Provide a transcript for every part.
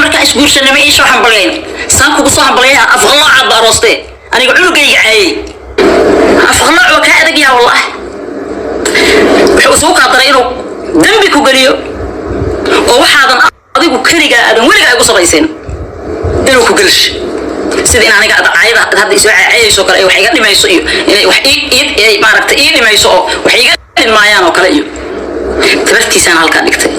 marka isguursanay ma iisoo hambalyeyn saanku ku soo hambalyeyn afqalooca baaroste aniga cunugayga caayay afqalooc ka adag yaa wallah wuxuu soo qaaday inuu dambi ku galiyo oo waxaadan adigu kaliga aadan weliga ay ku sabaysan inuu ku galish sidii aniga caayada hadda isoo caayayso kale ay wax iga dhimayso iyo inay wax ii maaragtay ii dhimayso oo wax iga dhimayaan oo kale iyo tabartiisana halka dhigtay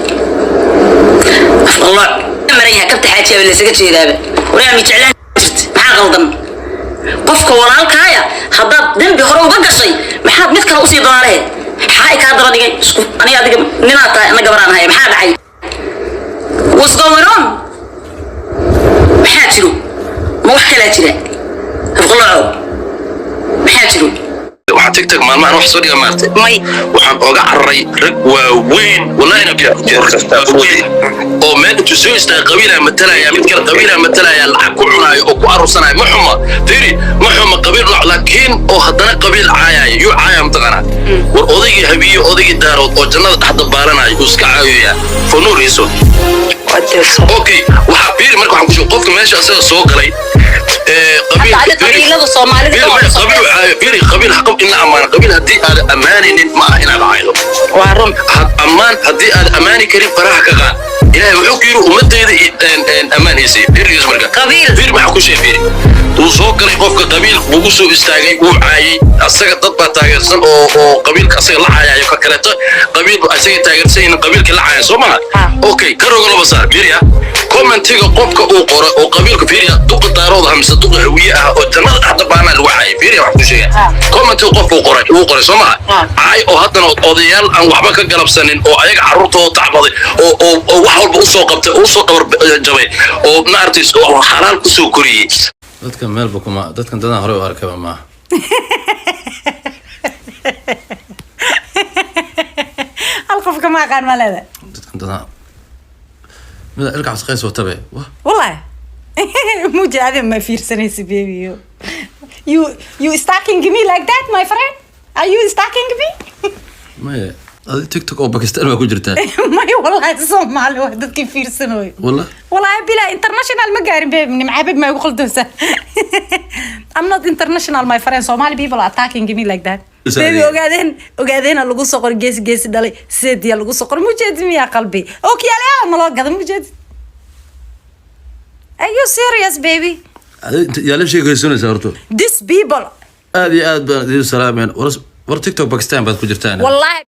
afqalooc maraya kabta xaajiya la isaga jeedaaba waraa mi jeclaan jirtay maxaa qaldan qofka walaalkaaya haddaad dambi hore uga gashay maxaad mid kale u sii doonaalee maxaa ka daba dhigay isku aniga adiga ninaa tahay anaga baraan hay maxaa dhacay what's going on maxaa jiro ma wax kala jira afqalooc maxaa jiro waxaan TikTok maalmahan wax soo dhiga maartay waxaan oga cararay rag waaweyn wallahi inaka oo meel intuu soo istaagay qabiila matalaya mid kale qabiila matalaya lacag ku cunaayo oo ku arusanaayo ma xuma fiiri ma xuma qabiil laakiin oo haddana qabiil caayay yu caayay mtaqana war odaygii habiyo odaygii daarood oo jannada dhaxda baaranaayo iska caayaya for no reason okay waxa fiiri marka waxaan ku soo qofka meesha asaga soo galay qabiilada Soomaalida قبيل حقب إن أمان قبيل هدي أماني ما إن بعيده وارم أمان هدي أماني كريم فراح كذا إلهي وحكيرو ومدة أمان يسي فير يسمعك قبيل فير ما حكوا شيء فير وصوك اللي قفك قبيل بوجسو استاجي وعاي السجى تطبع تاجرسن أو قبيل كسر لعاي يفكرته قبيل أسيج تاجرسين قبيل كل عاي سوما أوكي كرو قلبه صار فيريا كمان تيجي قفك أو قبيل كفيريا دوق الطيارات همسة دوق هوية أو الجنة حتى بعنا الوعي فيريا وحكوا شيء كمان تيجي قفك وقرأ سوما عاي أو حتى أضيال أو وحبك قلب سنين أو أيق عروته تعبضي أو وحول بوصو قبته وصو قبر جبي أو نارتيس أو حلال كسو كوري dadkan meel bukuma dadkan dadaan hore u arkaba ma hal qof kama aqaan ma leedahay dadkan dadaan mid ilka casqays oo tabe wallahi mujaade ma fiirsanaysi baby you stalking me like that my friend are you stalking me ma adi TikTok oo Pakistan ma ku jirtaa ma wallahi Soomaali waa dadkii fiirsanayo wallahi bila international ma gaarin baby nimcaabig ma ugu qaldoosa I'm not international my friend Somali people are attacking me like that baby ogaadeen lagu soo qor gees dhalay seediya lagu soo qor mujaadi miya qalbi okay ala ma loo gadan mujaadi are you serious baby yaa la sheegaysanaysaa horto this people aad baan salaameen war TikTok Pakistan baad ku jirtaan wallahi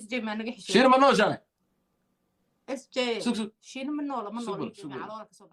SJ ما نجح شير منو جاي SJ شير منو لا منو على ورا كسب